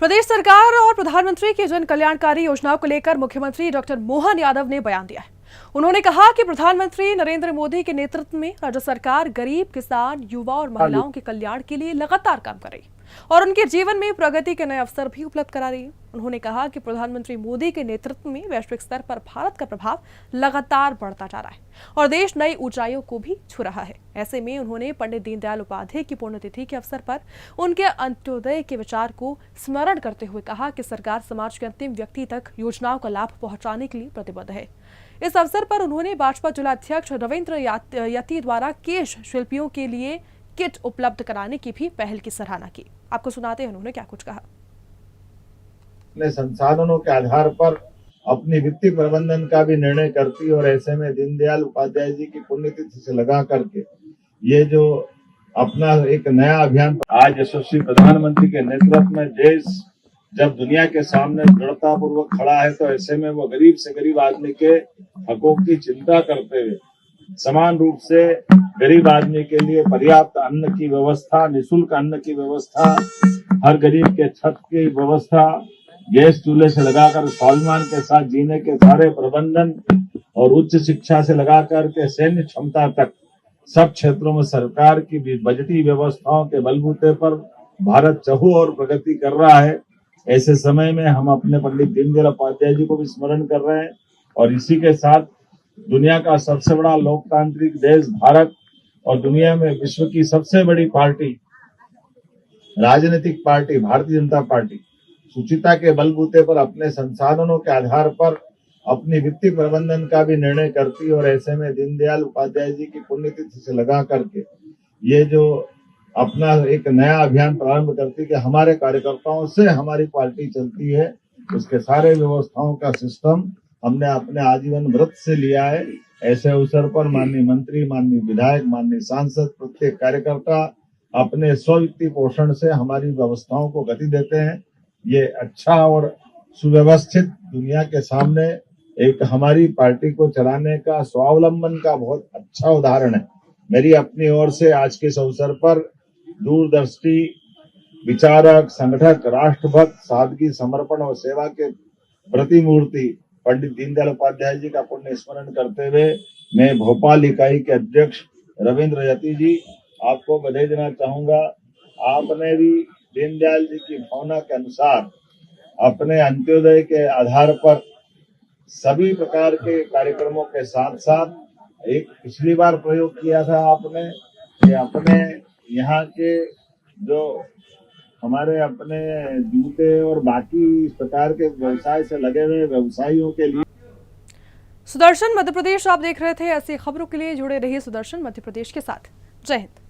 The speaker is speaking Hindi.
प्रदेश सरकार और प्रधानमंत्री की जन कल्याणकारी योजनाओं को लेकर मुख्यमंत्री डॉक्टर मोहन यादव ने बयान दिया है। उन्होंने कहा कि प्रधानमंत्री नरेंद्र मोदी के नेतृत्व में राज्य सरकार गरीब, किसान, युवा और महिलाओं के कल्याण के लिए लगातार काम कर रही है और उनके जीवन में प्रगति के नए अवसर भी उपलब्ध करा रही है। उन्होंने कहा कि प्रधानमंत्री मोदी के नेतृत्व में वैश्विक स्तर पर भारत का प्रभाव लगातार बढ़ता जा रहा है और देश नई ऊंचाइयों को भी छू रहा है। ऐसे में उन्होंने पंडित दीनदयाल उपाध्याय की पुण्यतिथि के अवसर पर उनके अंत्योदय के विचार को स्मरण करते हुए कहा कि सरकार समाज के अंतिम व्यक्ति तक योजनाओं का लाभ पहुंचाने के लिए प्रतिबद्ध है। इस अवसर पर उन्होंने भाजपा जिलाध्यक्ष रविंद्र यति द्वारा केश शिल्पियों के लिए किट उपलब्ध कराने की भी पहल की सराहना की। आपको सुनाते हैं उन्होंने क्या कुछ कहा। अपने संसाधनों के आधार पर अपनी वित्तीय प्रबंधन का भी निर्णय करती और ऐसे में दीनदयाल उपाध्याय जी की पुण्यतिथि से लगा करके ये जो अपना एक नया अभियान आज यशस्वी प्रधानमंत्री के नेतृत्व में देश जब दुनिया के सामने दृढ़ता पूर्वक खड़ा है तो ऐसे में वो गरीब से गरीब आदमी के हकों की चिंता करते हुए समान रूप से गरीब आदमी के लिए पर्याप्त अन्न की व्यवस्था, निःशुल्क अन्न की व्यवस्था, हर गरीब के छत की व्यवस्था, गैस चूल्हे से लगाकर स्वाभिमान के साथ जीने के सारे प्रबंधन और उच्च शिक्षा से लगाकर के सैन्य क्षमता तक सब क्षेत्रों में सरकार की बजटीय व्यवस्थाओं के बलबूते पर भारत चहुओर प्रगति कर रहा है। ऐसे समय में हम अपने पंडित दीनदयाल उपाध्याय जी को भी स्मरण कर रहे हैं और इसी के साथ दुनिया का सबसे बड़ा लोकतांत्रिक देश भारत और दुनिया में विश्व की सबसे बड़ी पार्टी, राजनीतिक पार्टी भारतीय जनता पार्टी सुचिता के बलबूते पर अपने संसाधनों के आधार पर अपनी वित्तीय प्रबंधन का भी निर्णय करती और ऐसे में दीनदयाल उपाध्याय जी की पुण्यतिथि से लगा करके ये जो अपना एक नया अभियान प्रारंभ करती कि हमारे कार्यकर्ताओं से हमारी पार्टी चलती है, उसके सारे व्यवस्थाओं का सिस्टम हमने अपने आजीवन व्रत से लिया है। ऐसे अवसर पर माननीय मंत्री, माननीय विधायक, माननीय सांसद, प्रत्येक कार्यकर्ता अपने स्ववित्तीय पोषण से हमारी व्यवस्थाओं को गति देते हैं। ये अच्छा और सुव्यवस्थित दुनिया के सामने एक हमारी पार्टी को चलाने का स्वावलंबन का बहुत अच्छा उदाहरण है। मेरी अपनी ओर से आज के इस अवसर पर दूरदर्शी, विचारक, संगठक, राष्ट्रभक्त, सादगी, समर्पण और सेवा के प्रतिमूर्ति पंडित दीनदयाल उपाध्याय जी का पुण्य स्मरण करते हुए मैं भोपाल इकाई के अध्यक्ष रविंद्र यति जी आपको बधाई देना चाहूंगा। आपने भी दीनदयाल जी की भावना के अनुसार अपने अंत्योदय के आधार पर सभी प्रकार के कार्यक्रमों के साथ साथ एक पिछली बार प्रयोग किया था आपने कि अपने यहाँ के जो हमारे अपने जूते और बाकी इस प्रकार के व्यवसाय से लगे हुए व्यवसायियों के लिए। सुदर्शन मध्य प्रदेश आप देख रहे थे। ऐसी खबरों के लिए जुड़े रहिए सुदर्शन मध्य प्रदेश के साथ। जय हिंद।